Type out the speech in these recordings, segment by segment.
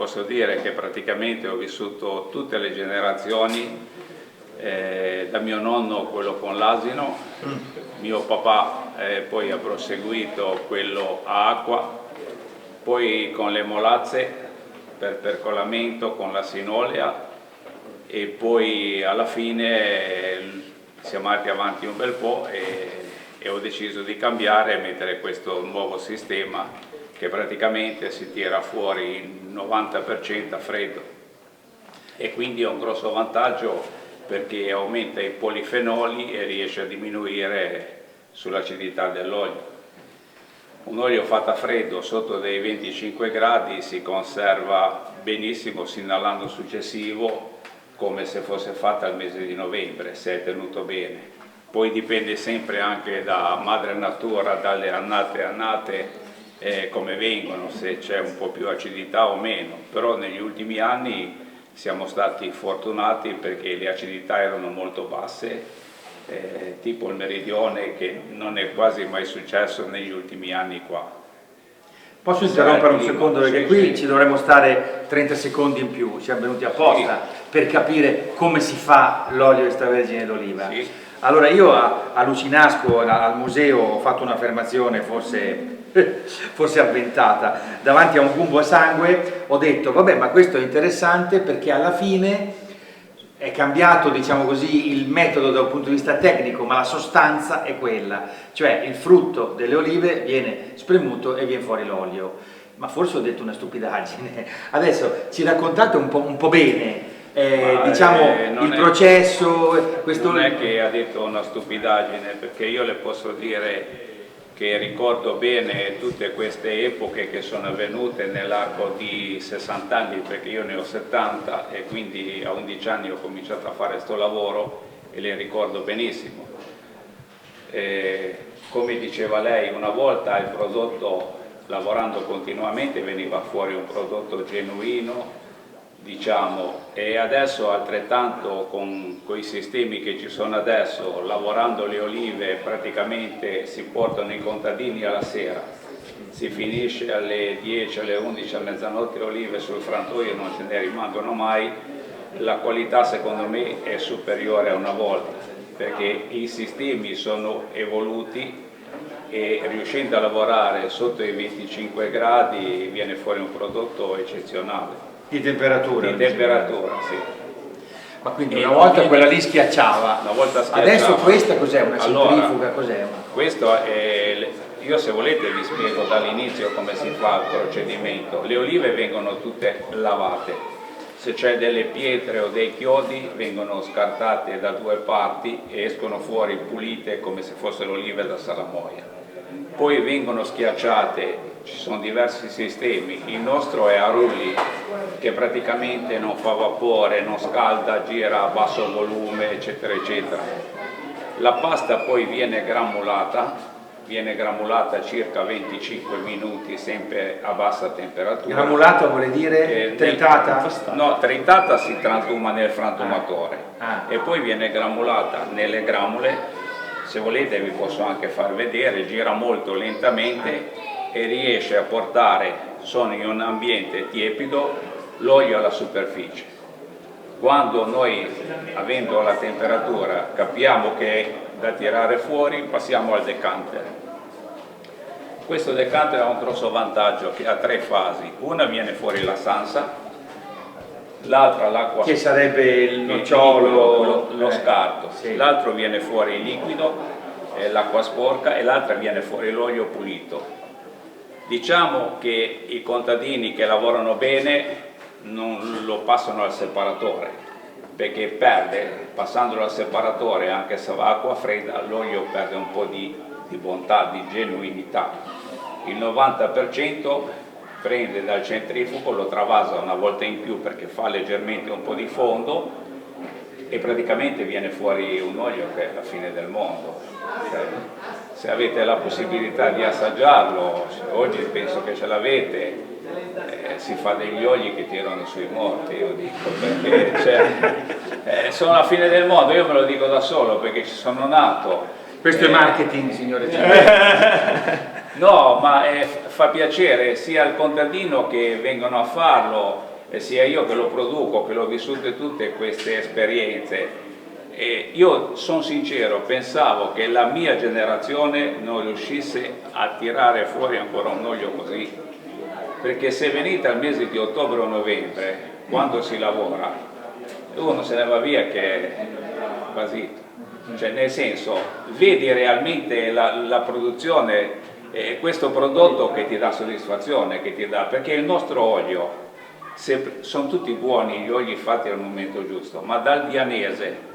posso dire che praticamente ho vissuto tutte le generazioni, da mio nonno quello con l'asino, mio papà poi ha proseguito quello a acqua, poi con le molazze per percolamento con la sinolea e poi alla fine siamo andati avanti un bel po' e ho deciso di cambiare e mettere questo nuovo sistema che praticamente si tira fuori il 90% a freddo e quindi ha un grosso vantaggio perché aumenta i polifenoli e riesce a diminuire sull'acidità dell'olio. Un olio fatto a freddo sotto dei 25 gradi si conserva benissimo sino all'anno successivo come se fosse fatta al mese di novembre, se è tenuto bene. Poi dipende sempre anche da madre natura, dalle annate come vengono, se c'è un po' più acidità o meno, però negli ultimi anni siamo stati fortunati perché le acidità erano molto basse, tipo il meridione, che non è quasi mai successo negli ultimi anni qua. Posso interrompere un secondo perché qui ci dovremmo stare 30 secondi in più, siamo venuti apposta per capire come si fa l'olio extravergine d'oliva. Allora io a Lucinasco, al museo, ho fatto un'affermazione forse avventata, davanti a un gumbo a sangue ho detto vabbè, ma questo è interessante perché alla fine è cambiato, diciamo così, il metodo da un punto di vista tecnico, ma la sostanza è quella, cioè il frutto delle olive viene spremuto e viene fuori l'olio. Ma forse ho detto una stupidaggine. Adesso ci raccontate un po' bene, diciamo, il processo. Non è che ha detto una stupidaggine, perché io le posso dire che ricordo bene tutte queste epoche che sono avvenute nell'arco di 60 anni, perché io ne ho 70 e quindi a 11 anni ho cominciato a fare questo lavoro e le ricordo benissimo. Come diceva lei, una volta il prodotto, lavorando continuamente, veniva fuori un prodotto genuino, diciamo, e adesso altrettanto con i sistemi che ci sono adesso, lavorando le olive praticamente si portano i contadini alla sera, si finisce alle 10, alle 11, a mezzanotte le olive sul frantoio, non ce ne rimangono mai, la qualità secondo me è superiore a una volta perché i sistemi sono evoluti e riuscendo a lavorare sotto i 25 gradi viene fuori un prodotto eccezionale. Di temperatura? Di temperatura, sì. Ma quindi una volta quella lì schiacciava, adesso questa cos'è? Una centrifuga? Cos'è? Questo è, io se volete vi spiego dall'inizio come si fa il procedimento. Le olive vengono tutte lavate, se c'è delle pietre o dei chiodi vengono scartate da due parti e escono fuori pulite come se fossero olive da salamoia. Poi vengono schiacciate, ci sono diversi sistemi, il nostro è a rulli che praticamente non fa vapore, non scalda, gira a basso volume, eccetera eccetera. La pasta poi viene granulata circa 25 minuti sempre a bassa temperatura. Granulata vuole dire tritata? No, tritata si trasforma nel frantumatore e poi viene granulata nelle granule. Se volete vi posso anche far vedere, gira molto lentamente e riesce a portare, sono in un ambiente tiepido, l'olio alla superficie. Quando noi, avendo la temperatura, capiamo che è da tirare fuori, passiamo al decanter. Questo decanter ha un grosso vantaggio che ha tre fasi. Una viene fuori la sansa, l'altra l'acqua, che sarebbe il nocciolo, lo scarto, sì. L'altro viene fuori il liquido, l'acqua sporca, e l'altra viene fuori l'olio pulito. Diciamo che i contadini che lavorano bene non lo passano al separatore, perché perde, passandolo al separatore, anche se va acqua fredda, l'olio perde un po' di bontà, di genuinità. Il 90% prende dal centrifugo, lo travasa una volta in più perché fa leggermente un po' di fondo e praticamente viene fuori un olio che è la fine del mondo. Se avete la possibilità di assaggiarlo, oggi penso che ce l'avete, si fa degli oli che tirano sui morti, io dico, perché sono la fine del mondo, io me lo dico da solo perché ci sono nato. Questo è marketing, signore. No, ma fa piacere sia al contadino che vengono a farlo e sia io che lo produco, che l'ho vissute tutte queste esperienze. E io sono sincero, pensavo che la mia generazione non riuscisse a tirare fuori ancora un olio così, perché se venite al mese di ottobre o novembre, quando si lavora, uno se ne va via che è basito, cioè nel senso vedi realmente la produzione, questo prodotto che ti dà soddisfazione, che ti dà, perché il nostro olio, sono tutti buoni gli oli fatti al momento giusto, ma dal Dianese,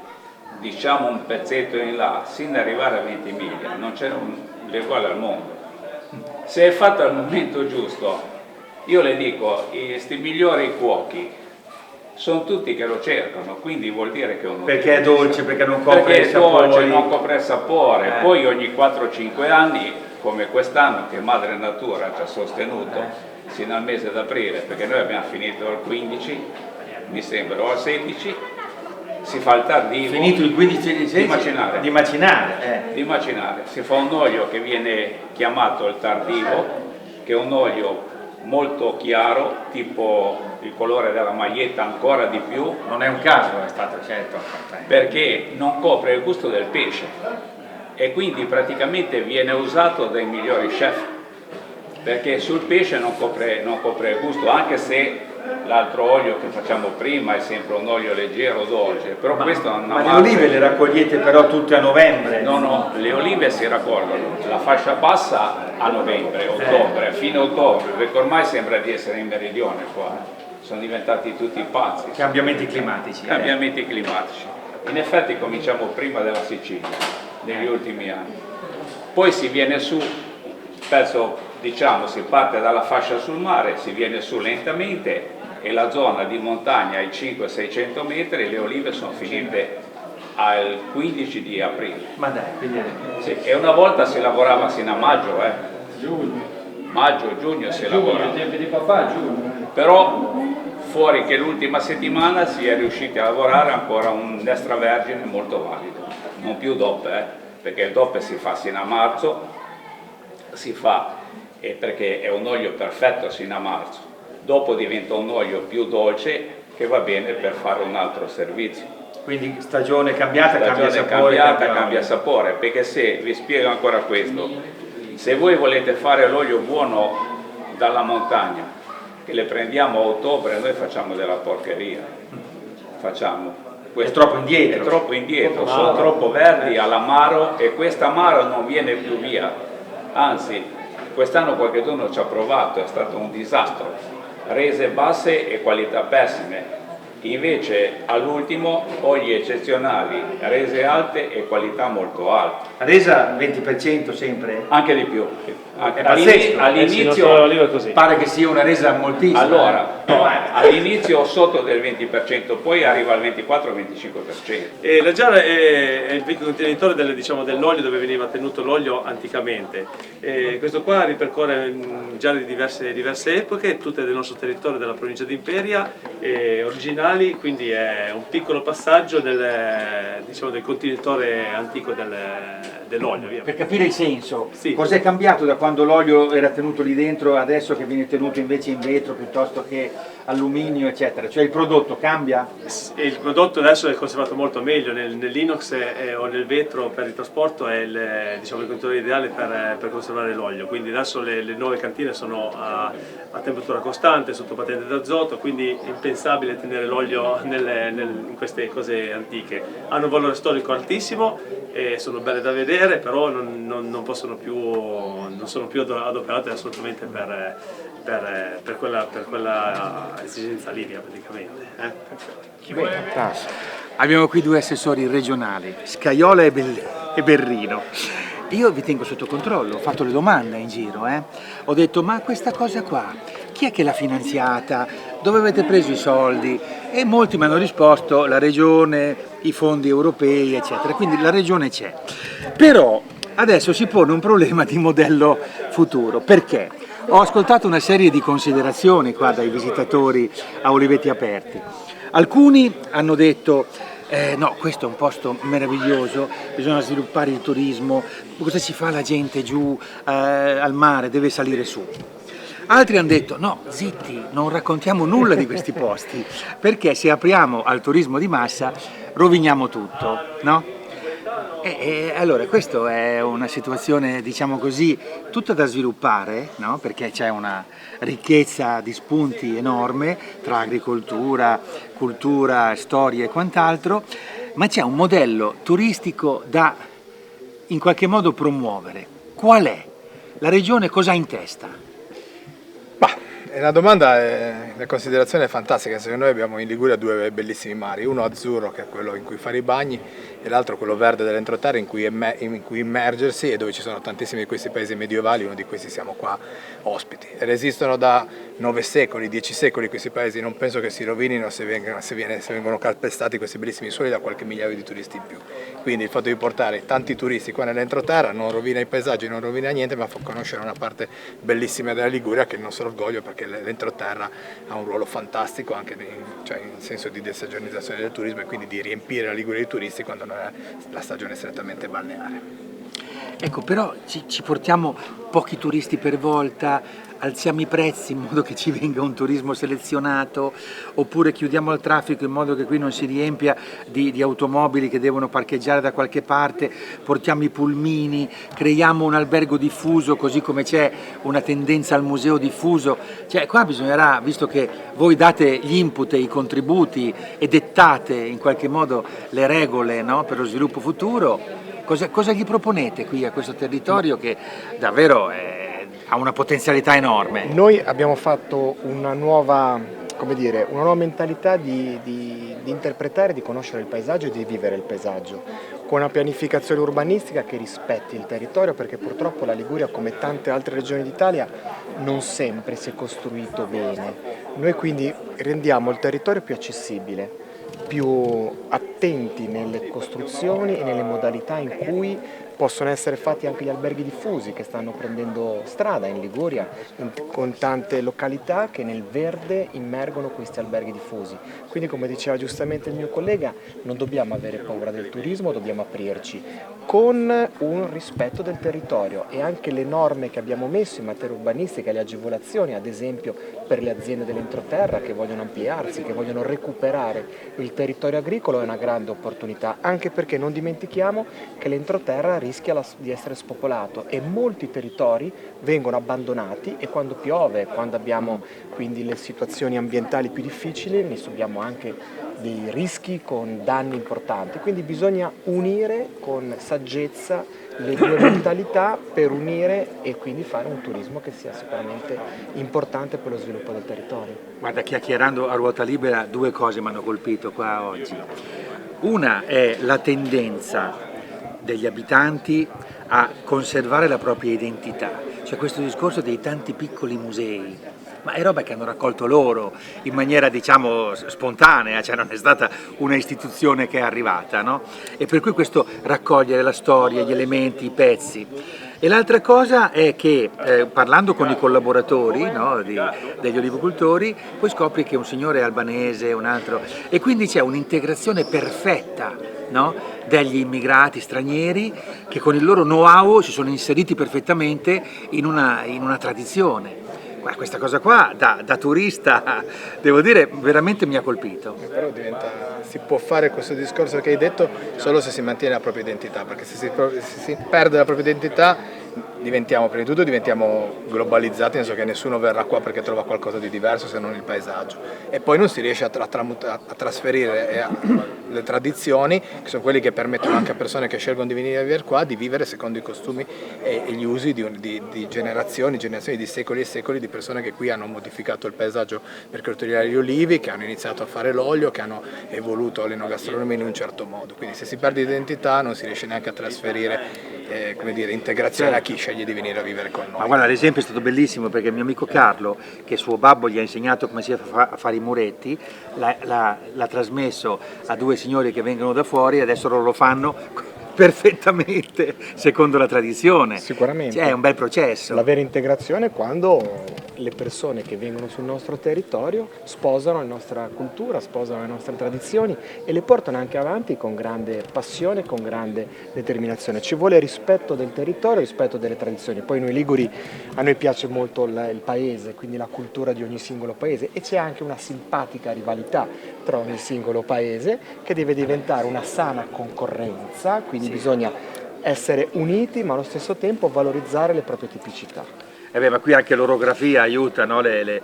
diciamo un pezzetto in là, sin da arrivare a 20 miglia, non c'è l'eguale al mondo. Se è fatto al momento giusto, io le dico, questi migliori cuochi sono tutti che lo cercano, quindi vuol dire che uno... Perché è dolce, perché non copre il sapore. Perché è dolce, non copre il sapore. Poi ogni 4-5 anni, come quest'anno che Madre Natura ci ha sostenuto, sino al mese d'aprile, perché noi abbiamo finito il 15, mi sembra, o al 16, si fa il tardivo. Finito il 15 di macinare. Di macinare. Di macinare. Si fa un olio che viene chiamato il tardivo, che è un olio molto chiaro, tipo il colore della maglietta, ancora di più. Non è un caso, è stato scelto. Perché non copre il gusto del pesce e quindi praticamente viene usato dai migliori chef, perché sul pesce non copre il gusto, anche se l'altro olio che facciamo prima è sempre un olio leggero, dolce, però questo non ha. Ma le olive le raccogliete però tutte a novembre? No, le olive si raccolgono, la fascia bassa a novembre, ottobre, a fine ottobre, perché ormai sembra di essere in meridione qua, sono diventati tutti pazzi. Cambiamenti climatici. Cambiamenti climatici. In effetti cominciamo prima della Sicilia, negli ultimi anni. Poi si viene su, penso, diciamo, si parte dalla fascia sul mare, si viene su lentamente e la zona di montagna ai 500-600 metri le olive sono finite al 15 di aprile. Ma dai, quindi... Sì, e una volta si lavorava sino a maggio, Maggio-giugno si lavorava. I tempi di papà, giugno. Però fuori che l'ultima settimana si è riusciti a lavorare ancora un extravergine molto valido, non più DOP, perché il DOP si fa sino a marzo, si fa perché è un olio perfetto sino a marzo, dopo diventa un olio più dolce che va bene per fare un altro servizio. Quindi stagione cambiata, cambia sapore, perché se, vi spiego ancora questo, se voi volete fare l'olio buono dalla montagna, che le prendiamo a ottobre, noi facciamo della porcheria, è troppo indietro. È troppo indietro, sono troppo verdi all'amaro e quest'amaro non viene più via, anzi quest'anno qualcuno ci ha provato, è stato un disastro, rese basse e qualità pessime. Invece all'ultimo oli eccezionali, rese alte e qualità molto alte. Resa 20% sempre? Anche di più. All'inizio pare che sia una resa moltissima. Allora, all'inizio sotto del 20%, poi arriva al 24-25%. La giara è il vecchio contenitore dell'olio dove veniva tenuto l'olio anticamente. Questo qua ripercorre giare di diverse epoche, tutte del nostro territorio della provincia di Imperia, originali, quindi è un piccolo passaggio del contenitore antico dell'olio. Per capire il senso, sì. Cos'è cambiato da quando l'olio era tenuto lì dentro adesso che viene tenuto invece in vetro piuttosto che alluminio eccetera, cioè il prodotto cambia? Il prodotto adesso è conservato molto meglio, nell'inox o nel vetro per il trasporto è il contenitore ideale per conservare l'olio, quindi adesso le nuove cantine sono a temperatura costante, sotto patente d'azoto, quindi è impensabile tenere l'olio in queste cose antiche. Hanno un valore storico altissimo e sono belle da vedere, però non sono più adoperate assolutamente per quella esigenza linea praticamente. Abbiamo qui due assessori regionali, Scaiola e Berrino. Io vi tengo sotto controllo, ho fatto le domande in giro, ho detto ma questa cosa qua, chi è che l'ha finanziata, dove avete preso i soldi? E molti mi hanno risposto la regione, i fondi europei eccetera, quindi la regione c'è. Però adesso si pone un problema di modello futuro, perché? Ho ascoltato una serie di considerazioni qua dai visitatori a Olivetti Aperti. Alcuni hanno detto no, questo è un posto meraviglioso, bisogna sviluppare il turismo, cosa ci fa la gente giù al mare, deve salire su. Altri hanno detto no, zitti, non raccontiamo nulla di questi posti, perché se apriamo al turismo di massa roviniamo tutto, no? E allora questa è una situazione, diciamo così, tutta da sviluppare, no? Perché c'è una ricchezza di spunti enorme tra agricoltura, cultura, storia e quant'altro, ma c'è un modello turistico da in qualche modo promuovere. Qual è? La regione cosa ha in testa? La domanda è una considerazione fantastica, secondo noi abbiamo in Liguria due bellissimi mari, uno azzurro che è quello in cui fare i bagni e l'altro quello verde dell'entroterra in cui immergersi e dove ci sono tantissimi di questi paesi medievali, uno di questi siamo qua ospiti. Ed esistono da 9 secoli, 10 secoli questi paesi, non penso che si rovinino se vengono calpestati questi bellissimi suoli da qualche migliaio di turisti in più. Quindi il fatto di portare tanti turisti qua nell'entroterra non rovina i paesaggi, non rovina niente, ma fa conoscere una parte bellissima della Liguria che è il nostro orgoglio, perché l'entroterra ha un ruolo fantastico anche in senso di desagionizzazione del turismo e quindi di riempire la Liguria di turisti quando non è la stagione strettamente balneare. Ecco, però ci portiamo pochi turisti per volta, alziamo i prezzi in modo che ci venga un turismo selezionato, oppure chiudiamo il traffico in modo che qui non si riempia di automobili che devono parcheggiare da qualche parte, portiamo i pulmini, creiamo un albergo diffuso così come c'è una tendenza al museo diffuso. Cioè qua bisognerà, visto che voi date gli input e i contributi e dettate in qualche modo le regole, no, per lo sviluppo futuro, cosa gli proponete qui a questo territorio che davvero ha una potenzialità enorme? Noi abbiamo fatto una nuova mentalità di interpretare, di conoscere il paesaggio e di vivere il paesaggio, con una pianificazione urbanistica che rispetti il territorio, perché purtroppo la Liguria, come tante altre regioni d'Italia, non sempre si è costruito bene. Noi quindi rendiamo il territorio più accessibile, più attenti nelle costruzioni e nelle modalità in cui possono essere fatti anche gli alberghi diffusi che stanno prendendo strada in Liguria, con tante località che nel verde immergono questi alberghi diffusi. Quindi, come diceva giustamente il mio collega, non dobbiamo avere paura del turismo, dobbiamo aprirci con un rispetto del territorio, e anche le norme che abbiamo messo in materia urbanistica, le agevolazioni ad esempio per le aziende dell'entroterra che vogliono ampliarsi, che vogliono recuperare il territorio agricolo, è una grande opportunità, anche perché non dimentichiamo che l'entroterra rischia di essere spopolato e molti territori vengono abbandonati, e quando piove, quando abbiamo quindi le situazioni ambientali più difficili, ne subiamo anche dei rischi con danni importanti. Quindi bisogna unire con saggezza le due mentalità per unire e quindi fare un turismo che sia sicuramente importante per lo sviluppo del territorio. Guarda, chiacchierando a ruota libera, due cose mi hanno colpito qua oggi. Una è la tendenza degli abitanti a conservare la propria identità, cioè questo discorso dei tanti piccoli musei, ma è roba che hanno raccolto loro in maniera, diciamo, spontanea, cioè non è stata una istituzione che è arrivata, no? E per cui questo raccogliere la storia, gli elementi, i pezzi. E l'altra cosa è che parlando con i collaboratori, no, degli olivicoltori, poi scopri che un signore è albanese, un altro, e quindi c'è un'integrazione perfetta, no, degli immigrati stranieri che con il loro know-how si sono inseriti perfettamente in una tradizione. Questa cosa qua da turista, devo dire, veramente mi ha colpito. Però si può fare questo discorso che hai detto solo se si mantiene la propria identità, perché se si perde la propria identità prima di tutto diventiamo globalizzati, nel senso che nessuno verrà qua perché trova qualcosa di diverso se non il paesaggio, e poi non si riesce a trasferire le tradizioni, che sono quelli che permettono anche a persone che scelgono di venire a vivere qua di vivere secondo i costumi e gli usi di generazioni di secoli e secoli di persone che qui hanno modificato il paesaggio per coltivare gli olivi, che hanno iniziato a fare l'olio, che hanno evoluto l'enogastronomia in un certo modo. Quindi se si perde identità non si riesce neanche a trasferire integrazione a chi sceglie di venire a vivere con noi. Ma guarda, l'esempio è stato bellissimo, perché il mio amico Carlo, che suo babbo gli ha insegnato come si fa a fare i muretti, l'ha trasmesso a due signori che vengono da fuori e adesso loro lo fanno perfettamente secondo la tradizione. Sicuramente. È un bel processo. La vera integrazione quando le persone che vengono sul nostro territorio sposano la nostra cultura, sposano le nostre tradizioni e le portano anche avanti con grande passione, con grande determinazione. Ci vuole rispetto del territorio, rispetto delle tradizioni. Poi noi liguri, a noi piace molto il paese, quindi la cultura di ogni singolo paese, e c'è anche una simpatica rivalità tra ogni singolo paese che deve diventare una sana concorrenza, quindi bisogna essere uniti ma allo stesso tempo valorizzare le proprie tipicità. Ma qui anche l'orografia aiuta, no? le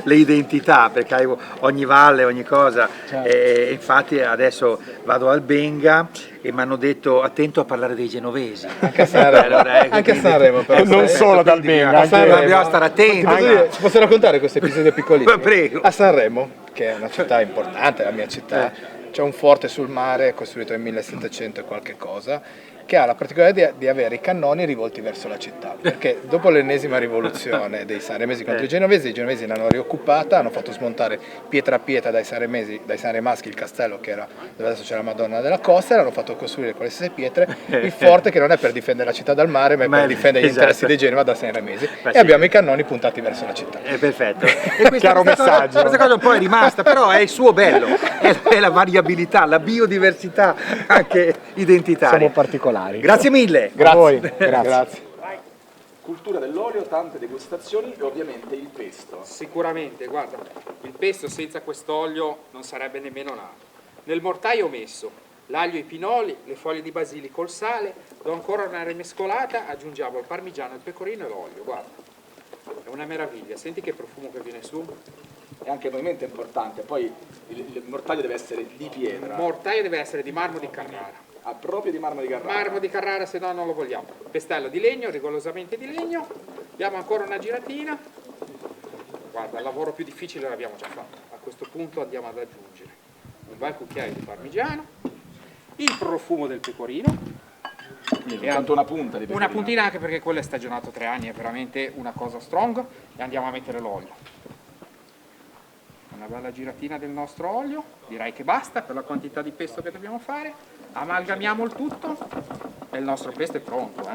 identità, perché hai ogni valle, ogni cosa. Certo. E infatti adesso vado al Benga e mi hanno detto attento a parlare dei genovesi. Anche a Sanremo, anche a Sanremo però. Non solo dal Benga, dobbiamo stare attenti. Ti posso raccontare questo episodio piccolissimo? Prego. A Sanremo, che è una città importante, la mia città, c'è un forte sul mare costruito nel 1700 e qualche cosa, che ha la particolarità di avere i cannoni rivolti verso la città, perché dopo l'ennesima rivoluzione dei sanremesi contro i genovesi l'hanno rioccupata, hanno fatto smontare pietra a pietra dai sanremaschi il castello che era dove adesso c'è la Madonna della Costa, e l'hanno fatto costruire con le stesse pietre il forte, che non è per difendere la città dal mare ma è per difendere gli interessi dei Genova dai sanremesi, e abbiamo i cannoni puntati verso la città. È perfetto. E Chiaro messaggio. Questa cosa un po' è rimasta, però è il suo bello, è la variabilità, la biodiversità anche identitaria. Siamo particolari. Grazie mille. A voi. Grazie. Cultura dell'olio, tante degustazioni e ovviamente il pesto. Sicuramente, guarda, il pesto senza quest'olio non sarebbe nemmeno nato. Nel mortaio ho messo l'aglio e i pinoli, le foglie di basilico, il sale, do ancora una rimescolata, aggiungiamo il parmigiano, il pecorino e l'olio, guarda. È una meraviglia, senti che profumo che viene su. E anche il movimento è importante, poi il mortaio deve essere di pietra. Il mortaio deve essere di marmo di Carrara. Ah, proprio di marmo di Carrara. Marmo di Carrara, se no non lo vogliamo. Pestello di legno, rigorosamente di legno. Diamo ancora una giratina. Guarda, il lavoro più difficile l'abbiamo già fatto. A questo punto andiamo ad aggiungere un bel cucchiaio di parmigiano, il profumo del pecorino. Quindi tanto una punta di pecorino. Una puntina, anche perché quello è stagionato 3 anni, è veramente una cosa strong. E andiamo a mettere l'olio. Una bella giratina del nostro olio, direi che basta per la quantità di pesto che dobbiamo fare. Amalgamiamo il tutto e il nostro pesto è pronto.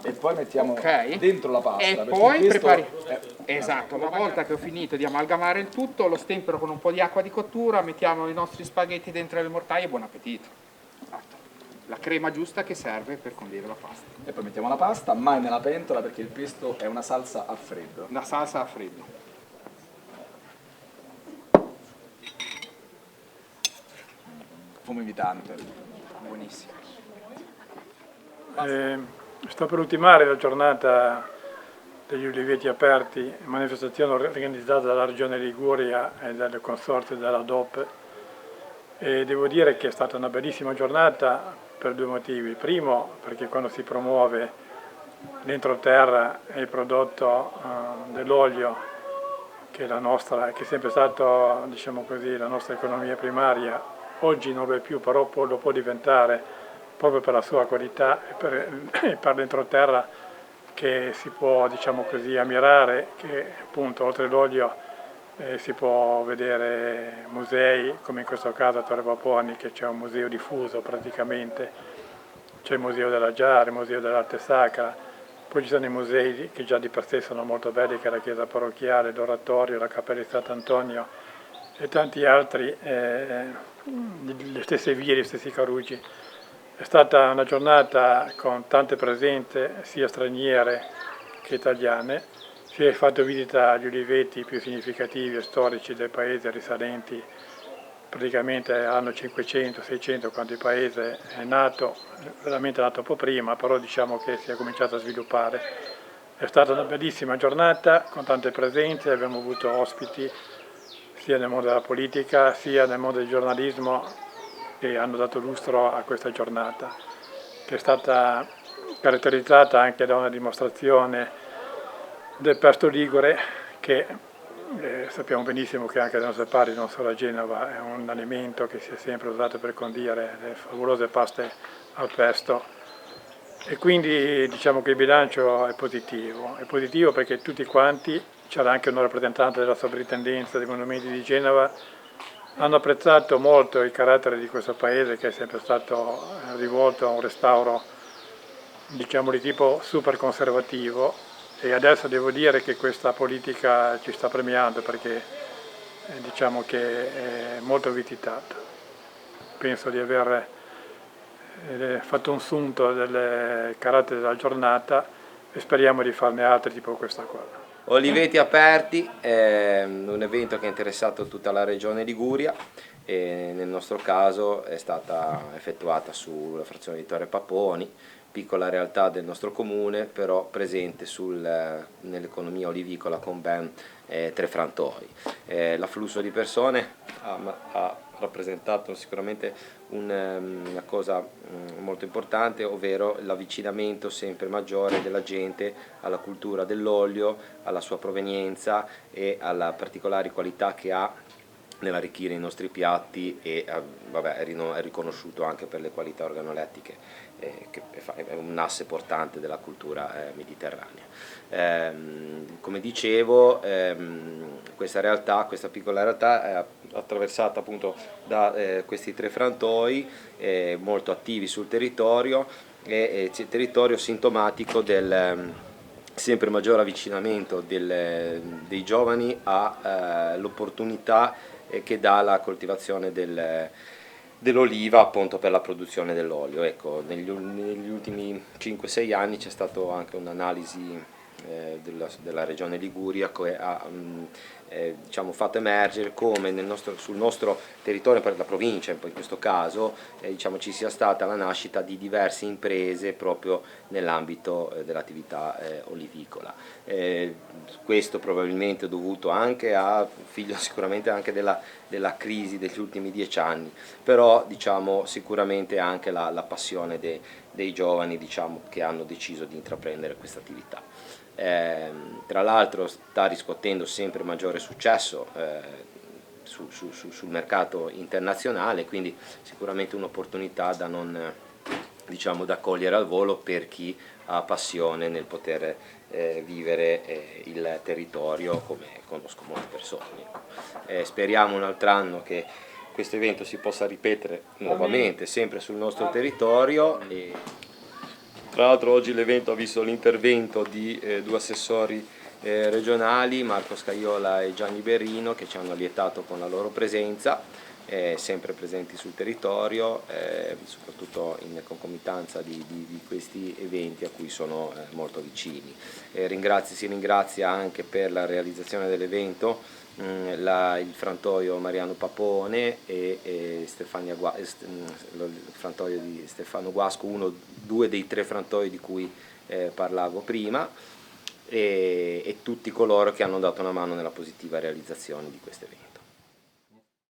E poi mettiamo Ok. dentro la pasta. E perché poi il pesto prepari. è- Esatto, una volta che ho finito di amalgamare il tutto, lo stempero con un po' di acqua di cottura, mettiamo i nostri spaghetti dentro il mortaio e buon appetito. Esatto. La crema giusta che serve per condire la pasta. E poi mettiamo la pasta, mai nella pentola perché il pesto è una salsa a freddo. Una salsa a freddo. Fumo invitante. Buonissimo. Sto per ultimare la giornata degli uliveti aperti, manifestazione organizzata dalla Regione Liguria e dal consorzio della DOP, e devo dire che è stata una bellissima giornata per 2 motivi. Il primo, perché quando si promuove l'entroterra e il prodotto dell'olio, che è sempre stato, diciamo così, la nostra economia primaria, oggi non lo è più, però lo può diventare proprio per la sua qualità e per l'entroterra che si può, diciamo così, ammirare, che appunto oltre l'olio si può vedere musei, come in questo caso a Torre Paponi, che c'è un museo diffuso praticamente, c'è il Museo della Giara, il Museo dell'Arte Sacra, poi ci sono i musei che già di per sé sono molto belli, che è la chiesa parrocchiale, l'oratorio, la cappella di Sant'Antonio e tanti altri, le stesse vie, gli stessi carugi. È stata una giornata con tante presenze, sia straniere che italiane. Si è fatto visita agli uliveti più significativi e storici del paese, risalenti praticamente all'anno 500-600, quando il paese è nato, veramente nato un po' prima, però diciamo che si è cominciato a sviluppare. È stata una bellissima giornata con tante presenze, abbiamo avuto ospiti sia nel mondo della politica sia nel mondo del giornalismo, che hanno dato lustro a questa giornata, che è stata caratterizzata anche da una dimostrazione del pesto ligure, che sappiamo benissimo che anche dalle nostre parti, non solo a Genova, è un alimento che si è sempre usato per condire le favolose paste al pesto, e quindi diciamo che il bilancio è positivo perché tutti quanti, c'era anche un rappresentante della sovrintendenza dei monumenti di Genova, hanno apprezzato molto il carattere di questo paese, che è sempre stato rivolto a un restauro, diciamo, di tipo super conservativo, e adesso devo dire che questa politica ci sta premiando perché diciamo che è molto visitata. Penso di aver fatto un sunto del carattere della giornata e speriamo di farne altre tipo questa qua. Oliveti Aperti è un evento che ha interessato tutta la regione Liguria e nel nostro caso è stata effettuata sulla frazione di Torre Paponi, piccola realtà del nostro comune, però presente nell'economia olivicola con ben 3 frantoi. L'afflusso di persone ha rappresentato sicuramente una cosa molto importante, ovvero l'avvicinamento sempre maggiore della gente alla cultura dell'olio, alla sua provenienza e alla particolari qualità che ha nell'arricchire i nostri piatti e vabbè, è riconosciuto anche per le qualità organolettiche, che è un asse portante della cultura mediterranea. Come dicevo, questa piccola realtà è attraversata appunto da questi 3 frantoi molto attivi sul territorio e territorio sintomatico del sempre maggiore avvicinamento dei giovani all'opportunità che dà la coltivazione dell'oliva appunto per la produzione dell'olio. Ecco, negli ultimi 5-6 anni c'è stata anche un'analisi della regione Liguria che ha diciamo, fatto emergere come sul nostro territorio, per la provincia in questo caso, diciamo, ci sia stata la nascita di diverse imprese proprio nell'ambito dell'attività olivicola. Questo probabilmente è dovuto anche figlio sicuramente anche della crisi degli ultimi 10 anni, però diciamo, sicuramente anche la passione dei giovani, diciamo, che hanno deciso di intraprendere questa attività. Tra l'altro sta riscuotendo sempre maggiore successo sul mercato internazionale, quindi sicuramente un'opportunità da non, diciamo, da cogliere al volo per chi ha passione nel poter vivere il territorio, come conosco molte persone. Speriamo un altro anno che questo evento si possa ripetere nuovamente sempre sul nostro territorio. Tra l'altro oggi l'evento ha visto l'intervento di 2 assessori regionali, Marco Scaiola e Gianni Berrino, che ci hanno lietato con la loro presenza, sempre presenti sul territorio, soprattutto in concomitanza di questi eventi a cui sono molto vicini. Si ringrazia anche per la realizzazione dell'evento il frantoio Mariano Papone e il frantoio di Stefano Guasco, 2 dei 3 frantoi di cui parlavo prima, e tutti coloro che hanno dato una mano nella positiva realizzazione di questo evento.